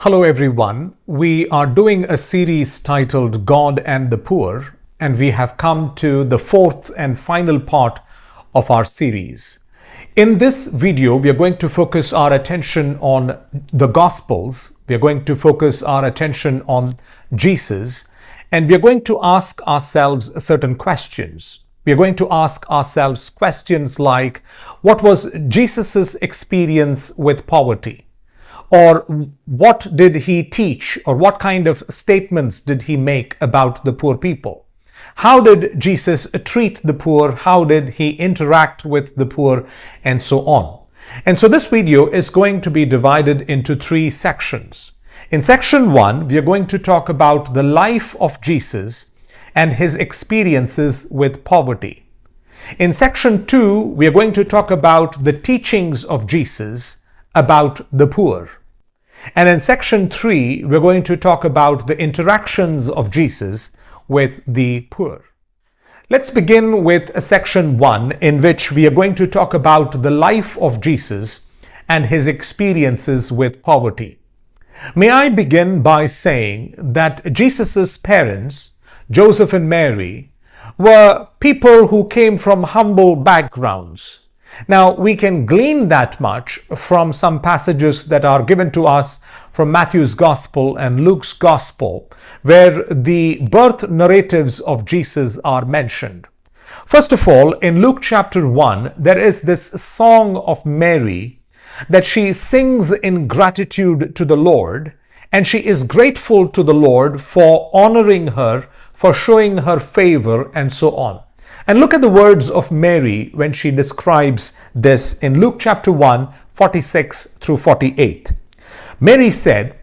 Hello everyone. We are doing a series titled God and the Poor, and we have come to the fourth and final part of our series. In this video, we are going to focus our attention on the Gospels. We are going to focus our attention on Jesus, and we are going to ask ourselves certain questions. We are going to ask ourselves questions like, what was Jesus's experience with poverty? Or what did he teach, or what kind of statements did he make about the poor people? How did Jesus treat the poor? How did he interact with the poor? And so on. And so this video is going to be divided into three sections. In section 1, we are going to talk about the life of Jesus and his experiences with poverty. In section 2, we are going to talk about the teachings of Jesus about the poor. And in section 3, we're going to talk about the interactions of Jesus with the poor. Let's begin with section 1, in which we are going to talk about the life of Jesus and his experiences with poverty. May I begin by saying that Jesus's parents, Joseph and Mary, were people who came from humble backgrounds. Now, we can glean that much from some passages that are given to us from Matthew's Gospel and Luke's Gospel, where the birth narratives of Jesus are mentioned. First of all, in Luke chapter 1, there is this song of Mary that she sings in gratitude to the Lord, and she is grateful to the Lord for honoring her, for showing her favor, and so on. And look at the words of Mary when she describes this in Luke chapter 1, 46 through 48. Mary said,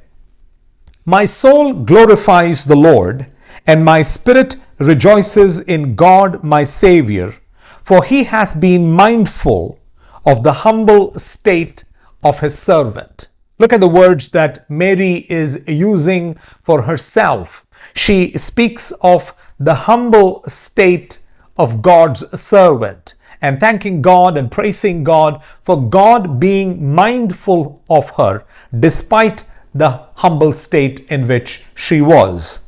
"My soul glorifies the Lord, and my spirit rejoices in God my Savior, for he has been mindful of the humble state of his servant." Look at the words that Mary is using for herself. She speaks of the humble state of God's servant, and thanking God and praising God for God being mindful of her despite the humble state in which she was.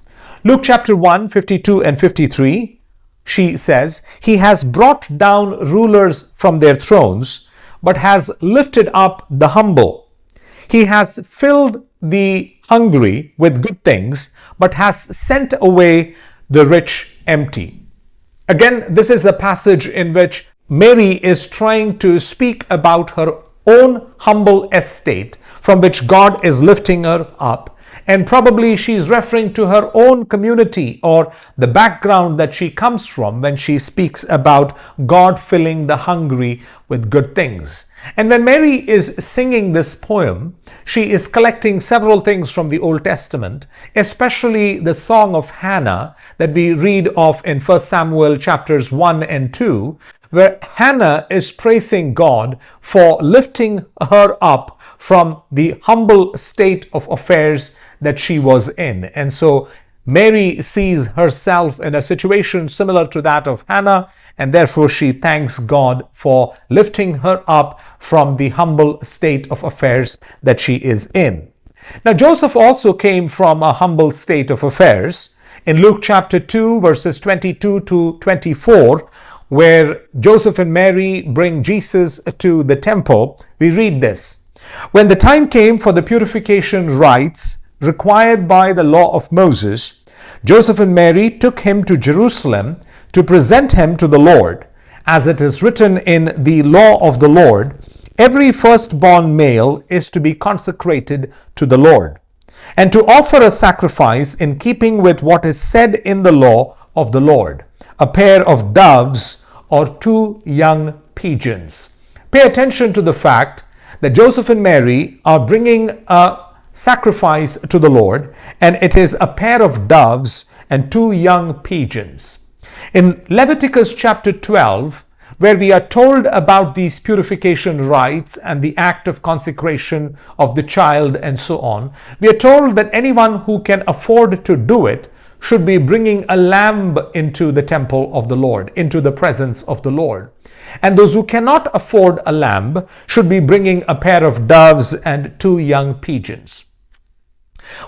Luke chapter 1, 52 and 53, she says, "He has brought down rulers from their thrones, but has lifted up the humble. He has filled the hungry with good things, but has sent away the rich empty." Again, this is a passage in which Mary is trying to speak about her own humble estate from which God is lifting her up. And probably she's referring to her own community or the background that she comes from when she speaks about God filling the hungry with good things. And when Mary is singing this poem, she is collecting several things from the Old Testament, especially the Song of Hannah that we read of in 1 Samuel chapters 1 and 2, where Hannah is praising God for lifting her up from the humble state of affairs that she was in. And so Mary sees herself in a situation similar to that of Hannah, and therefore she thanks God for lifting her up from the humble state of affairs that she is in. Now, Joseph also came from a humble state of affairs. In Luke chapter 2, verses 22 to 24, where Joseph and Mary bring Jesus to the temple, we read this. "When the time came for the purification rites required by the law of Moses, Joseph and Mary took him to Jerusalem to present him to the Lord. As it is written in the law of the Lord, every firstborn male is to be consecrated to the Lord, and to offer a sacrifice in keeping with what is said in the law of the Lord, a pair of doves or 2 young pigeons." Pay attention to the fact that Joseph and Mary are bringing a sacrifice to the Lord, and it is a pair of doves and 2 young pigeons. In Leviticus chapter 12, where we are told about these purification rites and the act of consecration of the child and so on, we are told that anyone who can afford to do it should be bringing a lamb into the temple of the Lord, into the presence of the Lord. And those who cannot afford a lamb should be bringing a pair of doves and 2 young pigeons.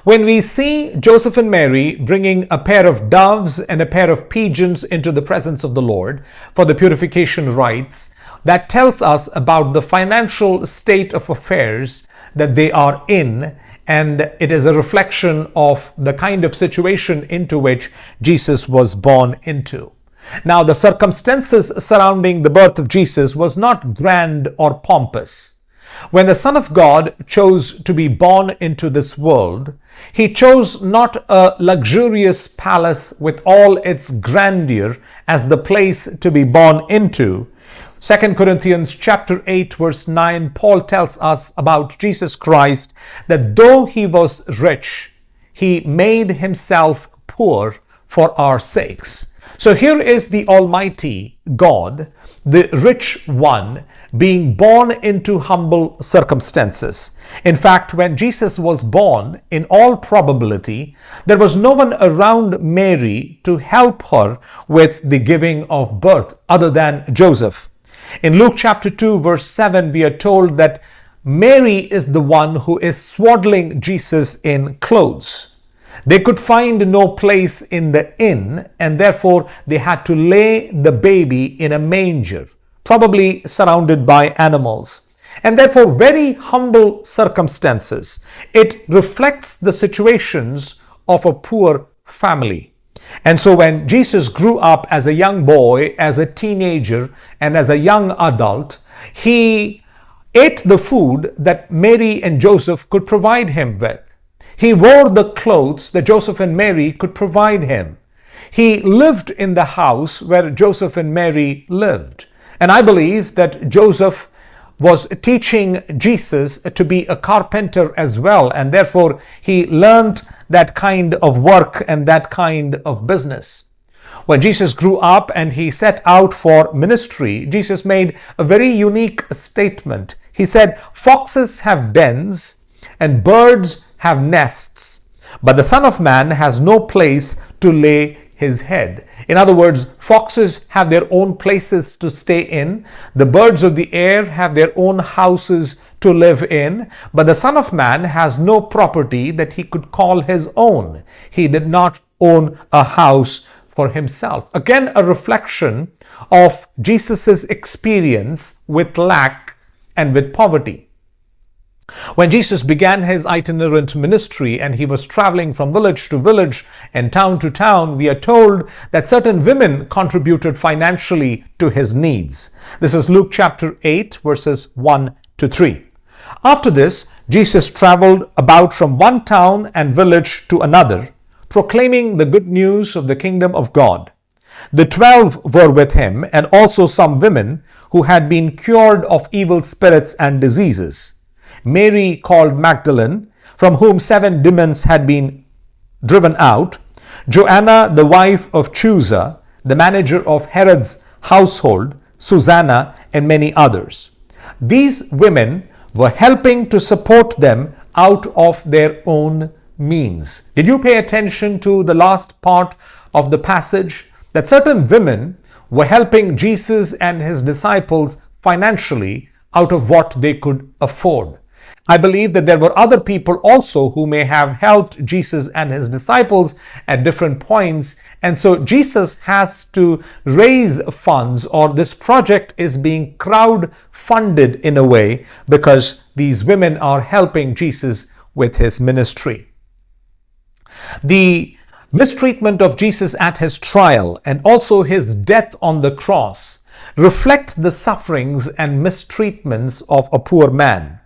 When we see Joseph and Mary bringing a pair of doves and a pair of pigeons into the presence of the Lord for the purification rites, that tells us about the financial state of affairs that they are in, and it is a reflection of the kind of situation into which Jesus was born into. Now, the circumstances surrounding the birth of Jesus was not grand or pompous. When the Son of God chose to be born into this world, he chose not a luxurious palace with all its grandeur as the place to be born into. 2 Corinthians chapter 8 verse 9, Paul tells us about Jesus Christ that though he was rich, he made himself poor for our sakes. So here is the Almighty God, the rich one, being born into humble circumstances. In fact, when Jesus was born, in all probability, there was no one around Mary to help her with the giving of birth other than Joseph. In Luke chapter 2 verse 7, we are told that Mary is the one who is swaddling Jesus in clothes. They could find no place in the inn, and therefore they had to lay the baby in a manger, probably surrounded by animals. And therefore, very humble circumstances. It reflects the situations of a poor family. And so when Jesus grew up as a young boy, as a teenager, and as a young adult, he ate the food that Mary and Joseph could provide him with. He wore the clothes that Joseph and Mary could provide him. He lived in the house where Joseph and Mary lived. And I believe that Joseph was teaching Jesus to be a carpenter as well, and therefore he learned that kind of work and that kind of business. When Jesus grew up and he set out for ministry, Jesus made a very unique statement. He said, "Foxes have dens and birds have nests, but the Son of Man has no place to lay his head." In other words, foxes have their own places to stay in. The birds of the air have their own houses to live in. But the Son of Man has no property that he could call his own. He did not own a house for himself. Again, a reflection of Jesus' experience with lack and with poverty. When Jesus began his itinerant ministry and he was traveling from village to village and town to town, we are told that certain women contributed financially to his needs. This is Luke chapter 8 verses 1 to 3. After this, Jesus traveled about from one town and village to another, proclaiming the good news of the kingdom of God. The 12 were with him, and also some women who had been cured of evil spirits and diseases. Mary called Magdalene, from whom 7 demons had been driven out, Joanna, the wife of Chuza, the manager of Herod's household, Susanna, and many others. These women were helping to support them out of their own means. Did you pay attention to the last part of the passage? That certain women were helping Jesus and his disciples financially out of what they could afford. I believe that there were other people also who may have helped Jesus and his disciples at different points. And so Jesus has to raise funds, or this project is being crowd funded in a way, because these women are helping Jesus with his ministry. The mistreatment of Jesus at his trial and also his death on the cross reflect the sufferings and mistreatments of a poor man.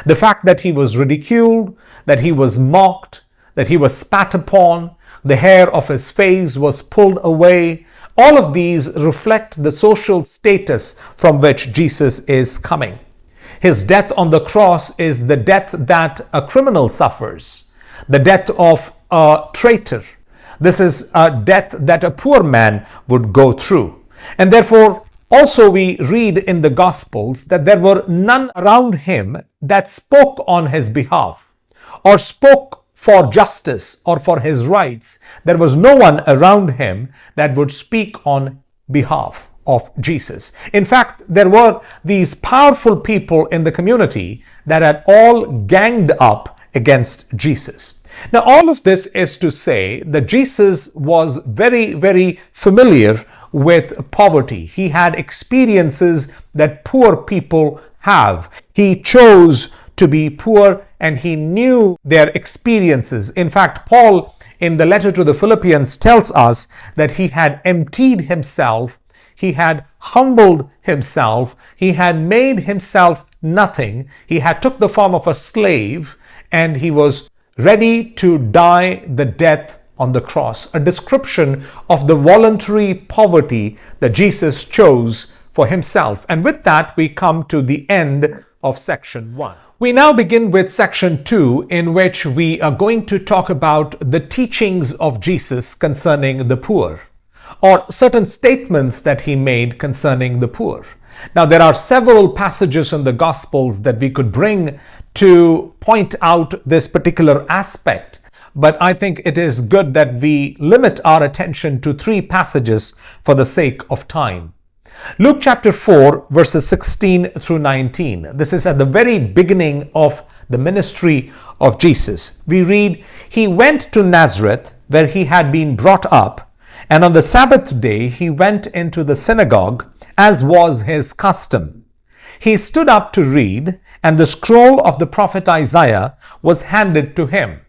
The fact that he was ridiculed, that he was mocked, that he was spat upon, the hair of his face was pulled away, all of these reflect the social status from which Jesus is coming. His death on the cross is the death that a criminal suffers, the death of a traitor. This is a death that a poor man would go through. And therefore, also we read in the Gospels that there were none around him that spoke on his behalf or spoke for justice or for his rights. There was no one around him that would speak on behalf of Jesus. In fact, there were these powerful people in the community that had all ganged up against Jesus. Now, all of this is to say that Jesus was very, very familiar with poverty. He had experiences that poor people have. He chose to be poor and he knew their experiences. In fact, Paul, in the letter to the Philippians, tells us that he had emptied himself, he had humbled himself, he had made himself nothing, he had took the form of a slave, and he was ready to die the death on the cross. A description of the voluntary poverty that Jesus chose for himself. And with that, we come to the end of section 1. We now begin with section 2, in which we are going to talk about the teachings of Jesus concerning the poor, or certain statements that he made concerning the poor. Now, there are several passages in the Gospels that we could bring to point out this particular aspect, but I think it is good that we limit our attention to 3 passages for the sake of time. Luke chapter 4, verses 16 through 19. This is at the very beginning of the ministry of Jesus. We read, "He went to Nazareth, where he had been brought up, and on the Sabbath day he went into the synagogue, as was his custom. He stood up to read, and the scroll of the prophet Isaiah was handed to him.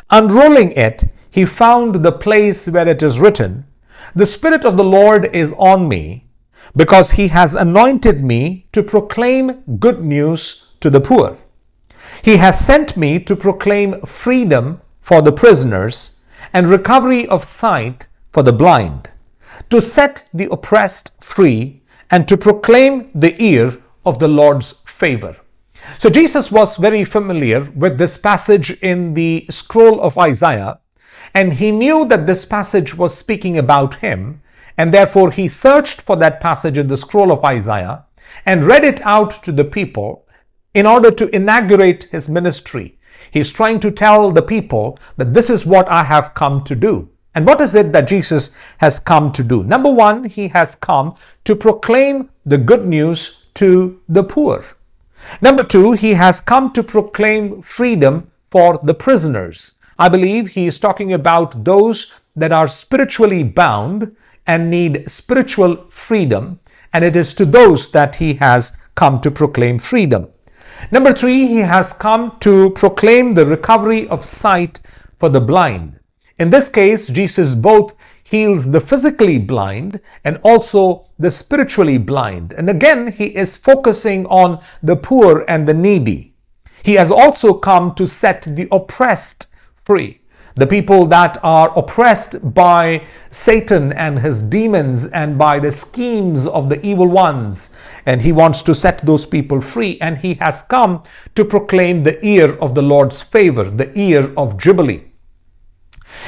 Unrolling it, he found the place where it is written, 'The Spirit of the Lord is on me, because he has anointed me to proclaim good news to the poor. He has sent me to proclaim freedom for the prisoners and recovery of sight for the blind, to set the oppressed free, and to proclaim the year of the Lord's favor.'" So Jesus was very familiar with this passage in the scroll of Isaiah, and he knew that this passage was speaking about him, and therefore he searched for that passage in the scroll of Isaiah and read it out to the people in order to inaugurate his ministry. He's trying to tell the people that this is what I have come to do. And what is it that Jesus has come to do? Number one, he has come to proclaim the good news to the poor. Number two, he has come to proclaim freedom for the prisoners. I believe he is talking about those that are spiritually bound and need spiritual freedom, and it is to those that he has come to proclaim freedom. Number three, he has come to proclaim the recovery of sight for the blind. In this case, Jesus both heals the physically blind and also the spiritually blind. And again, he is focusing on the poor and the needy. He has also come to set the oppressed free. The people that are oppressed by Satan and his demons and by the schemes of the evil ones. And he wants to set those people free. And he has come to proclaim the year of the Lord's favor, the year of Jubilee.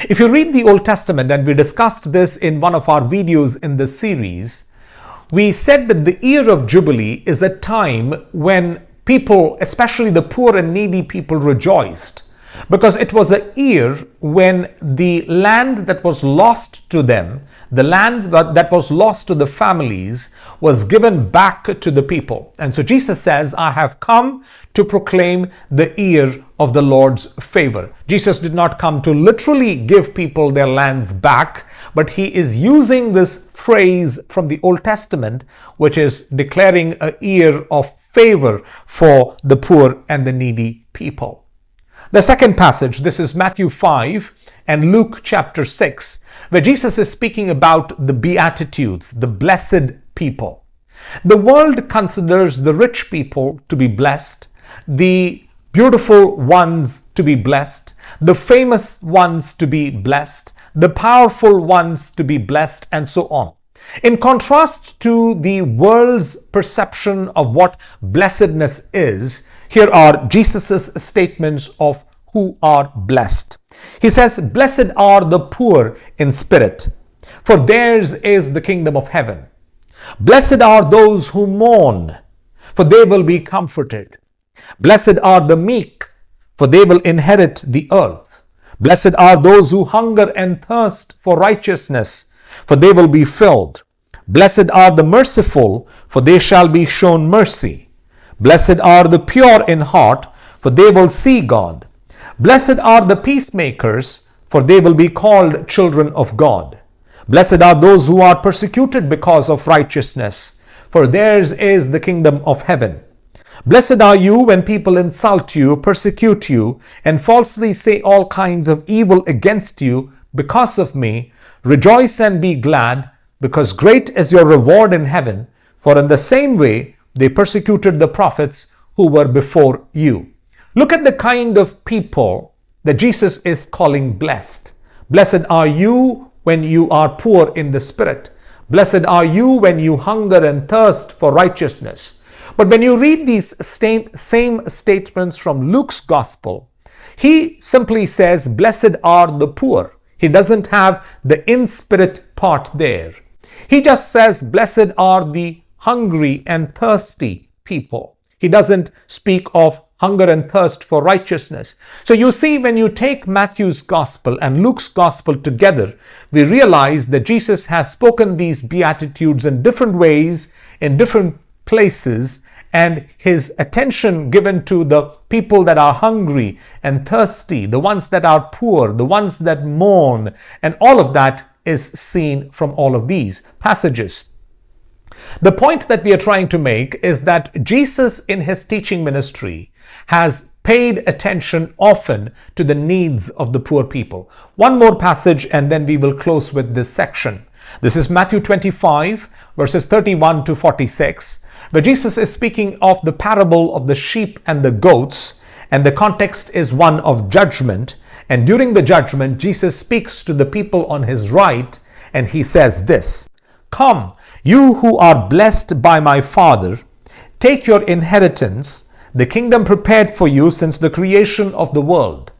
If you read the Old Testament, and we discussed this in one of our videos in this series, we said that the year of Jubilee is a time when people, especially the poor and needy people, rejoiced, because it was a year when the land that was lost to them, the land that was lost to the families, was given back to the people. And so Jesus says, I have come to proclaim the year of the Lord's favor. Jesus did not come to literally give people their lands back, but he is using this phrase from the Old Testament, which is declaring a year of favor for the poor and the needy people. The second passage, this is Matthew 5 and Luke chapter 6, where Jesus is speaking about the Beatitudes, the blessed people. The world considers the rich people to be blessed, the beautiful ones to be blessed, the famous ones to be blessed, the powerful ones to be blessed, and so on. In contrast to the world's perception of what blessedness is, here are Jesus' statements of who are blessed. He says, "Blessed are the poor in spirit, for theirs is the kingdom of heaven. Blessed are those who mourn, for they will be comforted. Blessed are the meek, for they will inherit the earth. Blessed are those who hunger and thirst for righteousness, for they will be filled. Blessed are the merciful, for they shall be shown mercy. Blessed are the pure in heart, for they will see God. Blessed are the peacemakers, for they will be called children of God. Blessed are those who are persecuted because of righteousness, for theirs is the kingdom of heaven. Blessed are you when people insult you, persecute you, and falsely say all kinds of evil against you because of me. Rejoice and be glad, because great is your reward in heaven, for in the same way they persecuted the prophets who were before you. Look at the kind of people that Jesus is calling blessed. Blessed are you when you are poor in the spirit. Blessed are you when you hunger and thirst for righteousness. But when you read these same statements from Luke's gospel, he simply says, blessed are the poor. He doesn't have the in-spirit part there. He just says, blessed are the hungry and thirsty people. He doesn't speak of hunger and thirst for righteousness. So you see, when you take Matthew's gospel and Luke's gospel together, we realize that Jesus has spoken these Beatitudes in different ways, in different places, and his attention given to the people that are hungry and thirsty, the ones that are poor, the ones that mourn, and all of that is seen from all of these passages. The point that we are trying to make is that Jesus in his teaching ministry has paid attention often to the needs of the poor people. One more passage and then we will close with this section. This is Matthew 25 verses 31 to 46, where Jesus is speaking of the parable of the sheep and the goats, and the context is one of judgment. And during the judgment, Jesus speaks to the people on his right, and he says this, "Come, you who are blessed by my Father, take your inheritance, the kingdom prepared for you since the creation of the world.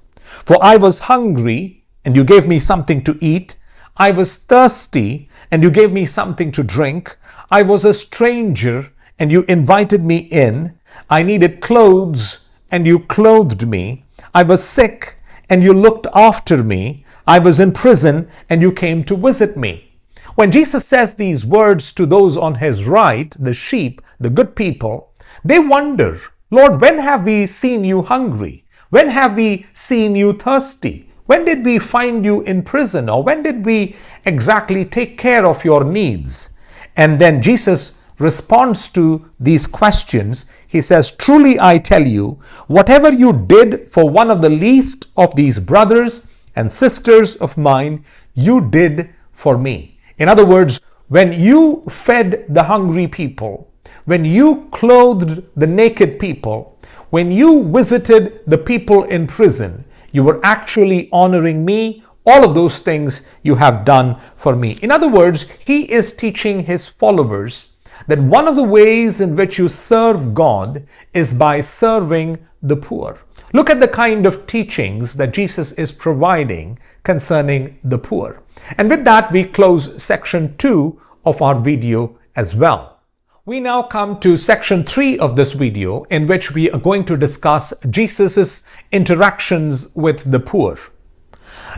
For I was hungry, and you gave me something to eat. I was thirsty, and you gave me something to drink. I was a stranger, and you invited me in. I needed clothes, and you clothed me. I was sick, and you looked after me. I was in prison, and you came to visit me." When Jesus says these words to those on his right, the sheep, the good people, they wonder, "Lord, when have we seen you hungry? When have we seen you thirsty? When did we find you in prison? Or when did we exactly take care of your needs?" And then Jesus responds to these questions. He says, "Truly I tell you, whatever you did for one of the least of these brothers and sisters of mine, you did for me." In other words, when you fed the hungry people, when you clothed the naked people, when you visited the people in prison, you were actually honoring me. All of those things you have done for me. In other words, he is teaching his followers that one of the ways in which you serve God is by serving the poor. Look at the kind of teachings that Jesus is providing concerning the poor. And with that, we close section 2 of our video as well. We now come to section 3 of this video, in which we are going to discuss Jesus's interactions with the poor.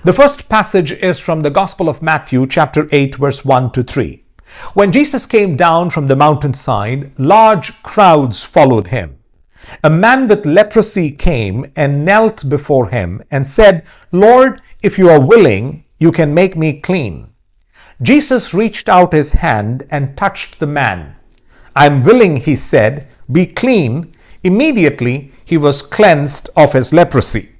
The first passage is from the Gospel of Matthew, chapter 8, verse 1 to 3. When Jesus came down from the mountainside, large crowds followed him. A man with leprosy came and knelt before him and said, "Lord, if you are willing, you can make me clean." Jesus reached out his hand and touched the man. "I am willing," he said, "be clean." Immediately he was cleansed of his leprosy.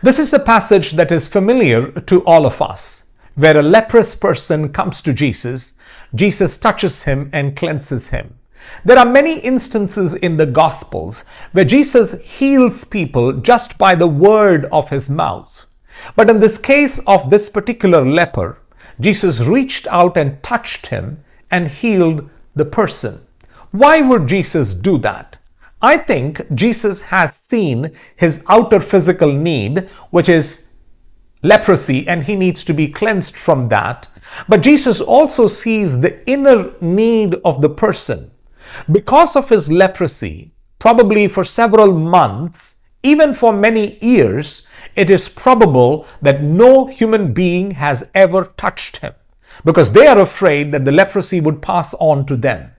This is a passage that is familiar to all of us, where a leprous person comes to Jesus, Jesus touches him and cleanses him. There are many instances in the Gospels where Jesus heals people just by the word of his mouth. But in this case of this particular leper, Jesus reached out and touched him and healed the person. Why would Jesus do that? I think Jesus has seen his outer physical need, which is leprosy, and he needs to be cleansed from that. But Jesus also sees the inner need of the person. Because of his leprosy, probably for several months, even for many years, it is probable that no human being has ever touched him, because they are afraid that the leprosy would pass on to them.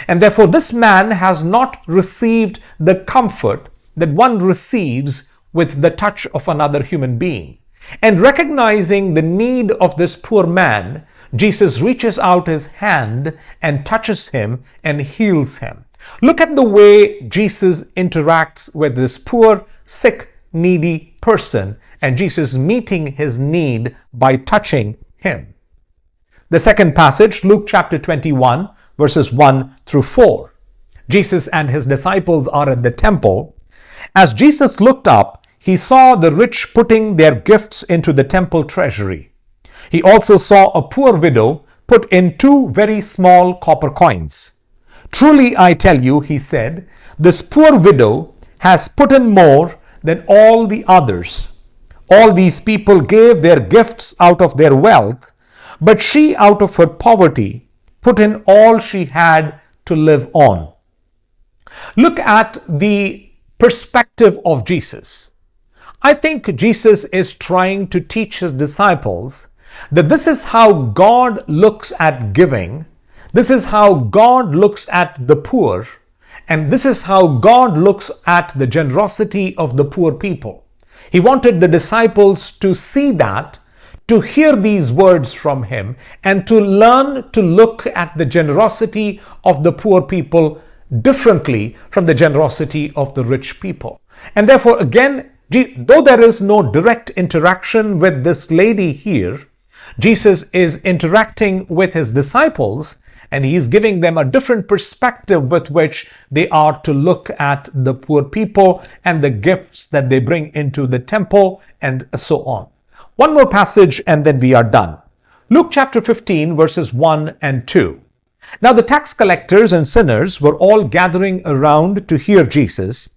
And therefore this man has not received the comfort that one receives with the touch of another human being. And recognizing the need of this poor man, Jesus reaches out his hand and touches him and heals him. Look at the way Jesus interacts with this poor, sick, needy person, and Jesus meeting his need by touching him. The second passage, Luke chapter 21, verses 1 through 4. Jesus and his disciples are at the temple. As Jesus looked up, he saw the rich putting their gifts into the temple treasury. He also saw a poor widow put in 2 very small copper coins. Truly I tell you, he said, this poor widow has put in more than all the others. All these people gave their gifts out of their wealth, but she out of her poverty put in all she had to live on. Look at the perspective of Jesus. I think Jesus is trying to teach his disciples that this is how God looks at giving, this is how God looks at the poor, and this is how God looks at the generosity of the poor people. He wanted the disciples to see that, to hear these words from him, and to learn to look at the generosity of the poor people differently from the generosity of the rich people. And therefore, again, though there is no direct interaction with this lady here, Jesus is interacting with his disciples, and he is giving them a different perspective with which they are to look at the poor people and the gifts that they bring into the temple and so on. One more passage and then we are done. Luke chapter 15 verses 1 and 2. Now the tax collectors and sinners were all gathering around to hear Jesus,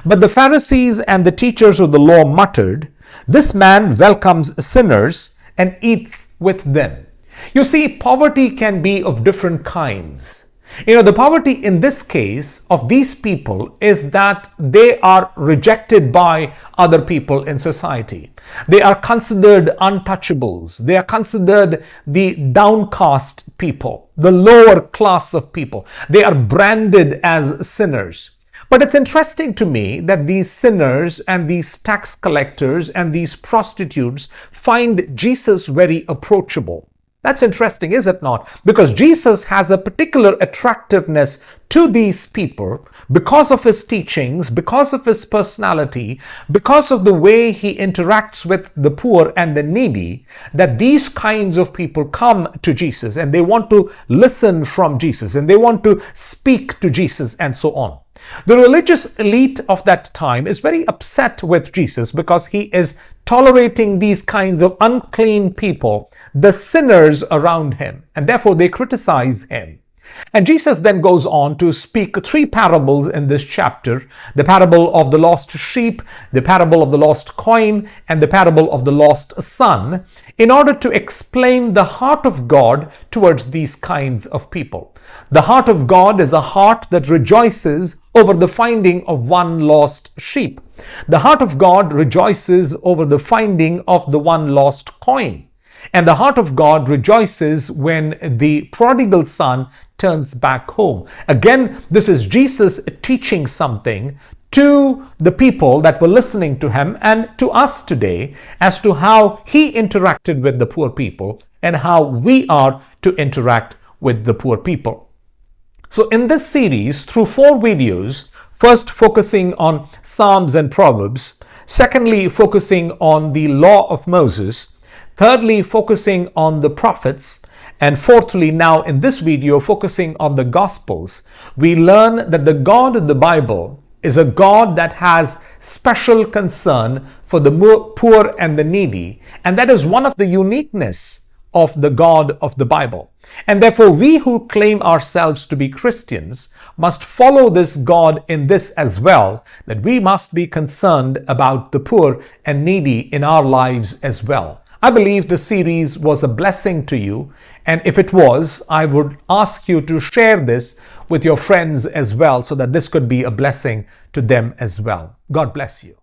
but the Pharisees and the teachers of the law muttered, "This man welcomes sinners and eats with them." You see, poverty can be of different kinds. The poverty in this case of these people is that they are rejected by other people in society. They are considered untouchables. They are considered the downcast people, the lower class of people. They are branded as sinners. But it's interesting to me that these sinners and these tax collectors and these prostitutes find Jesus very approachable. That's interesting, is it not? Because Jesus has a particular attractiveness to these people because of his teachings, because of his personality, because of the way he interacts with the poor and the needy, that these kinds of people come to Jesus and they want to listen from Jesus and they want to speak to Jesus and so on. The religious elite of that time is very upset with Jesus because he is tolerating these kinds of unclean people, the sinners around him, and therefore they criticize him. And Jesus then goes on to speak 3 parables in this chapter: the parable of the lost sheep, the parable of the lost coin, and the parable of the lost son, in order to explain the heart of God towards these kinds of people. The heart of God is a heart that rejoices over the finding of one lost sheep. The heart of God rejoices over the finding of the one lost coin. And the heart of God rejoices when the prodigal son turns back home. Again, this is Jesus teaching something to the people that were listening to him and to us today as to how he interacted with the poor people and how we are to interact with the poor people. So in this series, through 4 videos, first focusing on Psalms and Proverbs, secondly focusing on the law of Moses, thirdly focusing on the prophets, and fourthly now in this video focusing on the Gospels, we learn that the God of the Bible is a God that has special concern for the poor and the needy, and that is one of the uniqueness of the God of the Bible. And therefore we who claim ourselves to be Christians must follow this God in this as well, that we must be concerned about the poor and needy in our lives as well. I believe the series was a blessing to you, and if it was, I would ask you to share this with your friends as well so that this could be a blessing to them as well. God bless you.